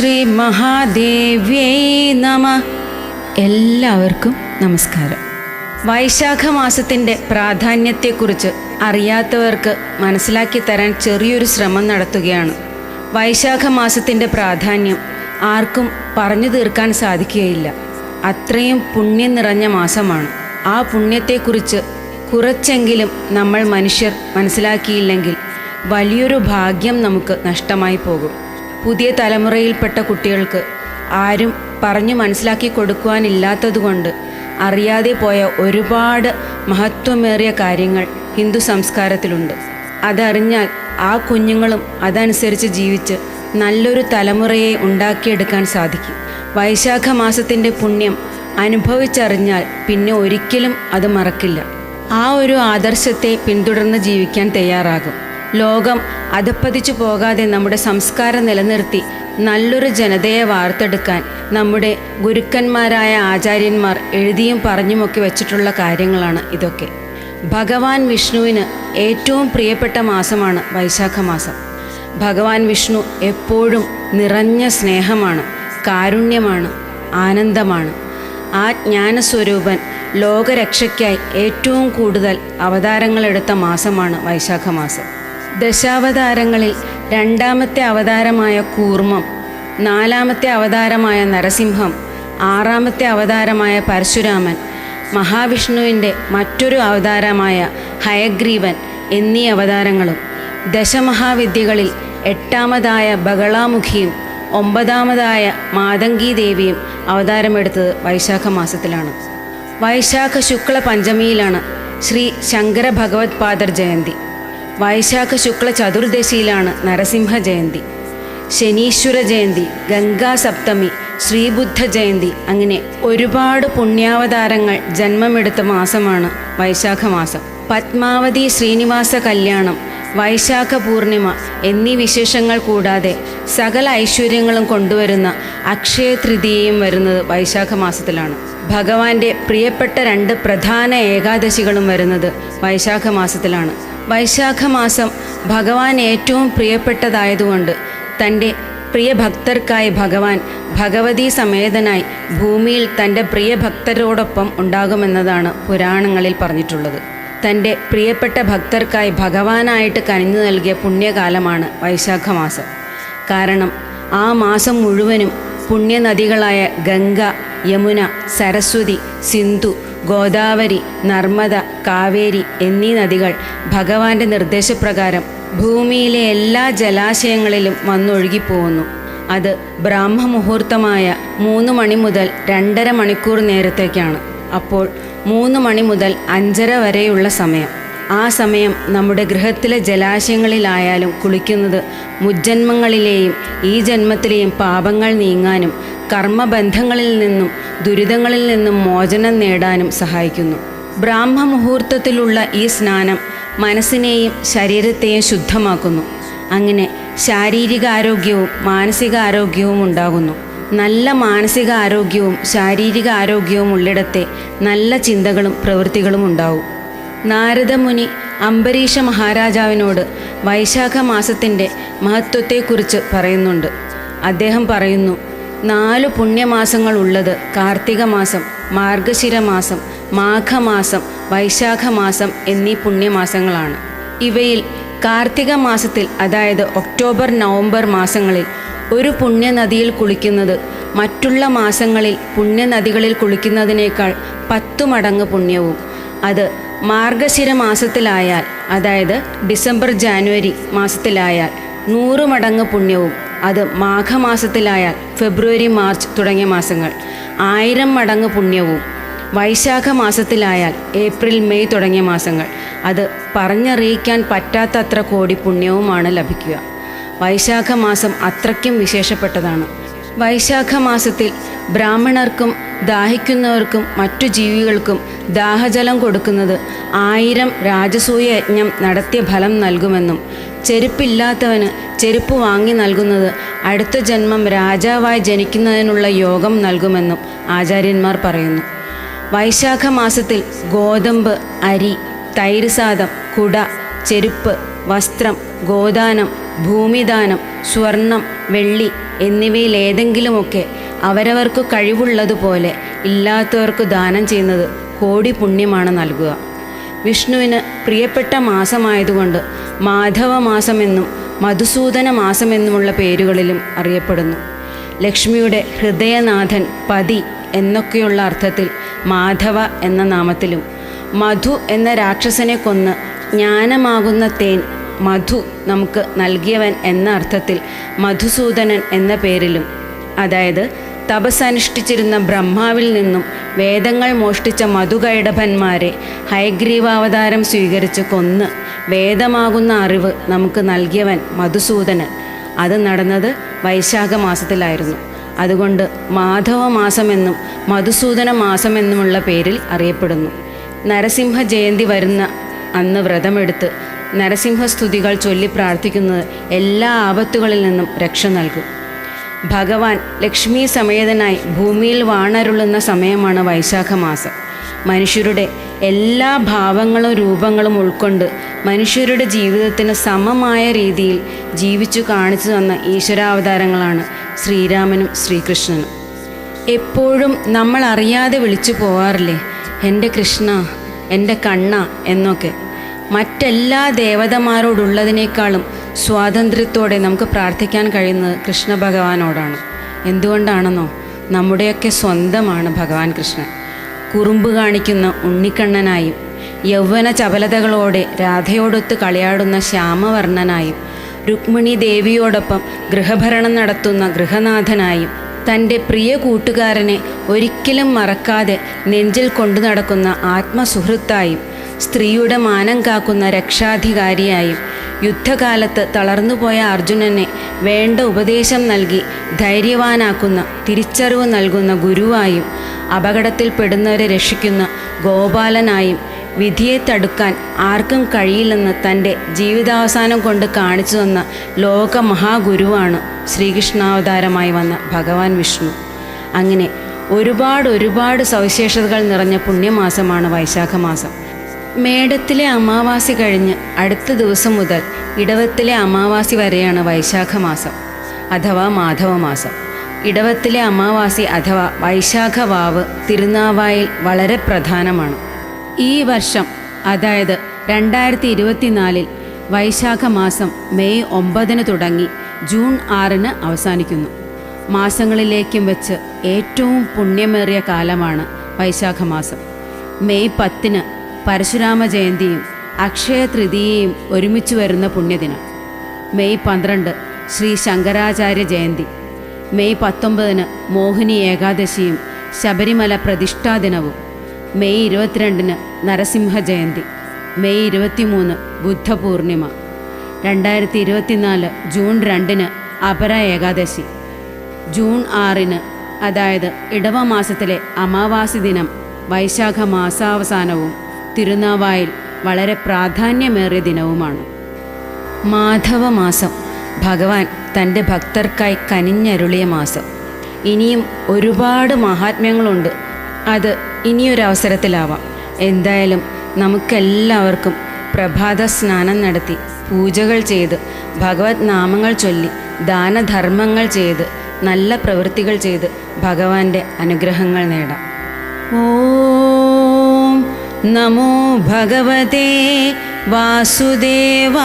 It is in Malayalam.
ശ്രീ മഹാദേവ്യൈ നമഃ. എല്ലാവർക്കും നമസ്കാരം. വൈശാഖ മാസത്തിൻ്റെ പ്രാധാന്യത്തെക്കുറിച്ച് അറിയാത്തവർക്ക് മനസ്സിലാക്കി തരാൻ ചെറിയൊരു ശ്രമം നടത്തുകയാണ്. വൈശാഖ മാസത്തിൻ്റെ പ്രാധാന്യം ആർക്കും പറഞ്ഞു തീർക്കാൻ സാധിക്കുകയില്ല. അത്രയും പുണ്യം നിറഞ്ഞ മാസമാണ്. ആ പുണ്യത്തെക്കുറിച്ച് കുറച്ചെങ്കിലും നമ്മൾ മനുഷ്യർ മനസ്സിലാക്കിയില്ലെങ്കിൽ വലിയൊരു ഭാഗ്യം നമുക്ക് നഷ്ടമായി പോകും. പുതിയ തലമുറയിൽപ്പെട്ട കുട്ടികൾക്ക് ആരും പറഞ്ഞു മനസ്സിലാക്കി കൊടുക്കുവാനില്ലാത്തതുകൊണ്ട് അറിയാതെ പോയ ഒരുപാട് മഹത്വമേറിയ കാര്യങ്ങൾ ഹിന്ദു സംസ്കാരത്തിലുണ്ട്. അതറിഞ്ഞാൽ ആ കുഞ്ഞുങ്ങളും അതനുസരിച്ച് ജീവിച്ച് നല്ലൊരു തലമുറയെ ഉണ്ടാക്കിയെടുക്കാൻ സാധിക്കും. വൈശാഖ മാസത്തിൻ്റെ പുണ്യം അനുഭവിച്ചറിഞ്ഞാൽ പിന്നെ ഒരിക്കലും അത് മറക്കില്ല. ആ ഒരു ആദർശത്തെ പിന്തുടർന്ന് ജീവിക്കാൻ തയ്യാറാകും. ലോകം അധപ്പതിച്ചു പോകാതെ നമ്മുടെ സംസ്കാരം നിലനിർത്തി നല്ലൊരു ജനതയെ വാർത്തെടുക്കാൻ നമ്മുടെ ഗുരുക്കന്മാരായ ആചാര്യന്മാർ എഴുതിയും പറഞ്ഞുമൊക്കെ വെച്ചിട്ടുള്ള കാര്യങ്ങളാണ് ഇതൊക്കെ. ഭഗവാൻ വിഷ്ണുവിന് ഏറ്റവും പ്രിയപ്പെട്ട മാസമാണ് വൈശാഖ മാസം. ഭഗവാൻ വിഷ്ണു എപ്പോഴും നിറഞ്ഞ സ്നേഹമാണ്, കാരുണ്യമാണ്, ആനന്ദമാണ്. ആ ജ്ഞാനസ്വരൂപൻ ലോകരക്ഷയ്ക്കായി ഏറ്റവും കൂടുതൽ അവതാരങ്ങളെടുത്ത മാസമാണ് വൈശാഖ മാസം. ദശാവതാരങ്ങളിൽ രണ്ടാമത്തെ അവതാരമായ കൂർമ്മം, നാലാമത്തെ അവതാരമായ നരസിംഹം, ആറാമത്തെ അവതാരമായ പരശുരാമൻ, മഹാവിഷ്ണുവിൻ്റെ മറ്റൊരു അവതാരമായ ഹയഗ്രീവൻ എന്നീ അവതാരങ്ങളും, ദശമഹാവിദ്യകളിൽ എട്ടാമതായ ബഗളാമുഖിയും ഒമ്പതാമതായ മാതംഗീ ദേവിയും അവതാരമെടുത്തത് വൈശാഖ മാസത്തിലാണ്. വൈശാഖ ശുക്ല പഞ്ചമിയിലാണ് ശ്രീ ശങ്കര ഭഗവത് പാദർ ജയന്തി. വൈശാഖ ശുക്ല ചതുർദശിയിലാണ് നരസിംഹ ജയന്തി, ശനീശ്വര ജയന്തി, ഗംഗാ സപ്തമി, ശ്രീബുദ്ധ ജയന്തി, അങ്ങനെ ഒരുപാട് പുണ്യാവതാരങ്ങൾ ജന്മമെടുത്ത മാസമാണ് വൈശാഖ മാസം. പത്മാവതി ശ്രീനിവാസ കല്യാണം, വൈശാഖ പൂർണിമ എന്നീ വിശേഷങ്ങൾ കൂടാതെ സകല ഐശ്വര്യങ്ങളും കൊണ്ടുവരുന്ന അക്ഷയ തൃതീയയും വരുന്നത് വൈശാഖ മാസത്തിലാണ്. ഭഗവാന്റെ പ്രിയപ്പെട്ട രണ്ട് പ്രധാന ഏകാദശികളും വരുന്നത് വൈശാഖ മാസത്തിലാണ്. വൈശാഖ മാസം ഭഗവാൻ ഏറ്റവും പ്രിയപ്പെട്ടതായതുകൊണ്ട് തൻ്റെ പ്രിയ ഭക്തർക്കായി ഭഗവാൻ ഭഗവതി സമേതനായി ഭൂമിയിൽ തൻ്റെ പ്രിയ ഭക്തരോടൊപ്പം ഉണ്ടാകുമെന്നതാണ് പുരാണങ്ങളിൽ പറഞ്ഞിട്ടുള്ളത്. തൻ്റെ പ്രിയപ്പെട്ട ഭക്തർക്കായി ഭഗവാനായിട്ട് കനിഞ്ഞു നൽകിയ പുണ്യകാലമാണ് വൈശാഖ മാസം. കാരണം ആ മാസം മുഴുവനും പുണ്യനദികളായ ഗംഗ, യമുന, സരസ്വതി, സിന്ധു, ഗോദാവരി, നർമ്മദ, കാവേരി എന്നീ നദികൾ ഭഗവാന്റെ നിർദ്ദേശപ്രകാരം ഭൂമിയിലെ എല്ലാ ജലാശയങ്ങളിലും വന്നൊഴുകിപ്പോകുന്നു. അത് ബ്രാഹ്മമുഹൂർത്തമായ 3 മണി മുതൽ 2.5 മണിക്കൂർ നേരത്തേക്കാണ്. അപ്പോൾ 3 മണി മുതൽ 5:30 വരെയുള്ള സമയം. ആ സമയം നമ്മുടെ ഗൃഹത്തിലെ ജലാശയങ്ങളിലായാലും കുളിക്കുന്നത് മുജ്ജന്മങ്ങളിലെയും ഈ ജന്മത്തിലെയും പാപങ്ങൾ നീങ്ങാനും കർമ്മബന്ധങ്ങളിൽ നിന്നും ദുരിതങ്ങളിൽ നിന്നും മോചനം നേടാനും സഹായിക്കുന്നു. ബ്രാഹ്മമുഹൂർത്തത്തിലുള്ള ഈ സ്നാനം മനസ്സിനെയും ശരീരത്തെയും ശുദ്ധമാക്കുന്നു. അങ്ങനെ ശാരീരിക ആരോഗ്യവും മാനസിക ആരോഗ്യവും ഉണ്ടാകുന്നു. നല്ല മാനസിക ആരോഗ്യവും ശാരീരിക ആരോഗ്യവും ഉള്ളിടത്തെ നല്ല ചിന്തകളും പ്രവൃത്തികളും ഉണ്ടാവും. നാരദമുനി അംബരീഷ മഹാരാജാവിനോട് വൈശാഖ മാസത്തിൻ്റെ മഹത്വത്തെക്കുറിച്ച് പറയുന്നുണ്ട്. അദ്ദേഹം പറയുന്നു, 4 പുണ്യമാസങ്ങൾ ഉള്ളത് കാർത്തിക മാസം, മാർഗശിര മാസം, മാഘമാസം, വൈശാഖ മാസം എന്നീ പുണ്യമാസങ്ങളാണ്. ഇവയിൽ കാർത്തിക മാസത്തിൽ, അതായത് ഒക്ടോബർ നവംബർ മാസങ്ങളിൽ ഒരു പുണ്യനദിയിൽ കുളിക്കുന്നത് മറ്റുള്ള മാസങ്ങളിൽ പുണ്യനദികളിൽ കുളിക്കുന്നതിനേക്കാൾ 10 മടങ്ങ് പുണ്യവും, അത് മാർഗശിര മാസത്തിലായാൽ, അതായത് ഡിസംബർ ജാനുവരി മാസത്തിലായാൽ 100 മടങ്ങ് പുണ്യവും, അത് മാഘമാസത്തിലായാൽ ഫെബ്രുവരി മാർച്ച് തുടങ്ങിയ മാസങ്ങൾ 1000 മടങ്ങ് പുണ്യവും, വൈശാഖ മാസത്തിലായാൽ ഏപ്രിൽ മെയ് തുടങ്ങിയ മാസങ്ങൾ അത് പറഞ്ഞറിയിക്കാൻ പറ്റാത്തത്ര കോടി പുണ്യവുമാണ് ലഭിക്കുക. വൈശാഖ മാസം അത്രയ്ക്കും വിശേഷപ്പെട്ടതാണ്. വൈശാഖ മാസത്തിൽ ബ്രാഹ്മണർക്കും ദാഹിക്കുന്നവർക്കും മറ്റു ജീവികൾക്കും ദാഹജലം കൊടുക്കുന്നത് 1000 രാജസൂയ യജ്ഞം നടത്തിയ ഫലം നൽകുമെന്നും ചെരുപ്പില്ലാത്തവന് ചെരുപ്പ് വാങ്ങി നൽകുന്നത് അടുത്ത ജന്മം രാജാവായി ജനിക്കുന്നതിനുള്ള യോഗം നൽകുമെന്നും ആചാര്യന്മാർ പറയുന്നു. വൈശാഖ മാസത്തിൽ ഗോതമ്പ്, അരി, തൈര് സാദം, കുട, ചെരുപ്പ്, വസ്ത്രം, ഗോദാനം, ഭൂമിദാനം, സ്വർണം, വെള്ളി എന്നിവയിൽ ഏതെങ്കിലുമൊക്കെ അവരവർക്ക് കഴിവുള്ളതുപോലെ ഇല്ലാത്തവർക്ക് ദാനം ചെയ്യുന്നത് കോടി പുണ്യമാണ് നൽകുക. വിഷ്ണുവിന് പ്രിയപ്പെട്ട മാസമായതുകൊണ്ട് മാധവ മാസമെന്നും മധുസൂദന മാസമെന്നുമുള്ള പേരുകളിലും അറിയപ്പെടുന്നു. ലക്ഷ്മിയുടെ ഹൃദയനാഥൻ പതി എന്നൊക്കെയുള്ള അർത്ഥത്തിൽ മാധവ എന്ന നാമത്തിലും, മധു എന്ന രാക്ഷസനെ കൊന്ന് ജ്ഞാനമാകുന്ന തേൻ മധു നമുക്ക് നൽകിയവൻ എന്ന അർത്ഥത്തിൽ മധുസൂദനൻ എന്ന പേരിലും, അതായത് തപസ്സനുഷ്ഠിച്ചിരുന്ന ബ്രഹ്മാവിൽ നിന്നും വേദങ്ങൾ മോഷ്ടിച്ച മധുകൈടഭന്മാരെ ഹയഗ്രീവാവതാരം സ്വീകരിച്ച് കൊന്ന് വേദമാകുന്ന അറിവ് നമുക്ക് നൽകിയവൻ മധുസൂദനൻ. അത് നടന്നത് വൈശാഖ മാസത്തിലായിരുന്നു. അതുകൊണ്ട് മാധവ മാസമെന്നും മധുസൂദന മാസമെന്നുമുള്ള പേരിൽ അറിയപ്പെടുന്നു. നരസിംഹ ജയന്തി വരുന്ന അന്ന് വ്രതമെടുത്ത് നരസിംഹസ്തുതികൾ ചൊല്ലി പ്രാർത്ഥിക്കുന്നത് എല്ലാ ആപത്തുകളിൽ നിന്നും രക്ഷ നൽകും. ഭഗവാൻ ലക്ഷ്മി സമേതനായി ഭൂമിയിൽ വാണരുളുന്ന സമയമാണ് വൈശാഖ മാസം. മനുഷ്യരുടെ എല്ലാ ഭാവങ്ങളും രൂപങ്ങളും ഉൾക്കൊണ്ട് മനുഷ്യരുടെ ജീവിതത്തിന് സമമായ രീതിയിൽ ജീവിച്ചു കാണിച്ചു തന്ന ഈശ്വരാവതാരങ്ങളാണ് ശ്രീരാമനും ശ്രീകൃഷ്ണനും. എപ്പോഴും നമ്മൾ അറിയാതെ വിളിച്ചു പോവാറില്ലേ, എൻ്റെ കൃഷ്ണ, എൻ്റെ കണ്ണ എന്നൊക്കെ. മറ്റെല്ലാ ദേവതമാരോടുള്ളതിനേക്കാളും സ്വാതന്ത്ര്യത്തോടെ നമുക്ക് പ്രാർത്ഥിക്കാൻ കഴിയുന്നത് കൃഷ്ണ ഭഗവാനോടാണ്. എന്തുകൊണ്ടാണെന്നോ, നമ്മുടെയൊക്കെ സ്വന്തമാണ് ഭഗവാൻ കൃഷ്ണൻ. കുറുമ്പ് കാണിക്കുന്ന ഉണ്ണിക്കണ്ണനായും യൗവന ചപലതകളോടെ രാധയോടൊത്ത് കളിയാടുന്ന ശ്യാമവർണ്ണനായും രുക്മിണി ദേവിയോടൊപ്പം ഗൃഹഭരണം നടത്തുന്ന ഗൃഹനാഥനായും തൻ്റെ പ്രിയ കൂട്ടുകാരനെ ഒരിക്കലും മറക്കാതെ നെഞ്ചിൽ കൊണ്ടു നടക്കുന്ന ആത്മസുഹൃത്തായും സ്ത്രീയുടെ മാനം കാക്കുന്ന രക്ഷാധികാരിയായും യുദ്ധകാലത്ത് തളർന്നുപോയ അർജുനനെ വേണ്ട ഉപദേശം നൽകി ധൈര്യവാനാക്കുന്ന തിരിച്ചറിവ് നൽകുന്ന ഗുരുവായും അപകടത്തിൽപ്പെടുന്നവരെ രക്ഷിക്കുന്ന ഗോപാലനായും വിധിയെ തടുക്കാൻ ആർക്കും കഴിയില്ലെന്ന് തൻ്റെ ജീവിതാവസാനം കൊണ്ട് കാണിച്ചു തന്ന ലോക മഹാഗുരുവാണ് ശ്രീകൃഷ്ണാവതാരമായി വന്ന ഭഗവാൻ വിഷ്ണു. അങ്ങനെ ഒരുപാട് സവിശേഷതകൾ നിറഞ്ഞ പുണ്യമാസമാണ് വൈശാഖ മാസം. മേടത്തിലെ അമാവാസി കഴിഞ്ഞ് അടുത്ത ദിവസം മുതൽ ഇടവത്തിലെ അമാവാസി വരെയാണ് വൈശാഖ മാസം അഥവാ മാധവമാസം. ഇടവത്തിലെ അമാവാസി അഥവാ വൈശാഖ വാവ് തിരുനാവായിൽ വളരെ പ്രധാനമാണ്. ഈ വർഷം, അതായത് 2024 വൈശാഖ മാസം മെയ് 9 തുടങ്ങി ജൂൺ 6 അവസാനിക്കുന്നു. മാസങ്ങളിലേക്കും വെച്ച് ഏറ്റവും പുണ്യമേറിയ കാലമാണ് വൈശാഖ മാസം. മെയ് 10 പരശുരാമ ജയന്തിയും അക്ഷയ തൃതീയയും ഒരുമിച്ച് വരുന്ന പുണ്യദിനം. മെയ് 12 ശ്രീ ശങ്കരാചാര്യ ജയന്തി. മെയ് 19 മോഹിനി ഏകാദശിയും ശബരിമല പ്രതിഷ്ഠാ ദിനവും. May 22 Narasimha Jayanti. May 23 Buddha Purnima. 2024 June 2 Apara Ekadashi. June 6 അതായത് ഇടവ മാസത്തിലെ അമാവാസി ദിനം വൈശാഖ മാസാവസാനവും തിരുനാവായിൽ വളരെ പ്രാധാന്യമേറിയ ദിനവുമാണ്. മാധവമാസം ഭഗവാൻ തൻ്റെ ഭക്തർക്കായി കനിഞ്ഞരുളിയ മാസം. ഇനിയും ഒരുപാട് മഹാത്മ്യങ്ങളുണ്ട്. അത് ഇനിയൊരവസരത്തിലാവാം. എന്തായാലും നമുക്കെല്ലാവർക്കും പ്രഭാത സ്നാനം നടത്തി പൂജകൾ ചെയ്ത് ഭഗവത് നാമങ്ങൾ ചൊല്ലി ദാനധർമ്മങ്ങൾ ചെയ്ത് നല്ല പ്രവൃത്തികൾ ചെയ്ത് ഭഗവാന്റെ അനുഗ്രഹങ്ങൾ നേടാം. ഓം നമോ ഭഗവതേ വാസുദേവായ.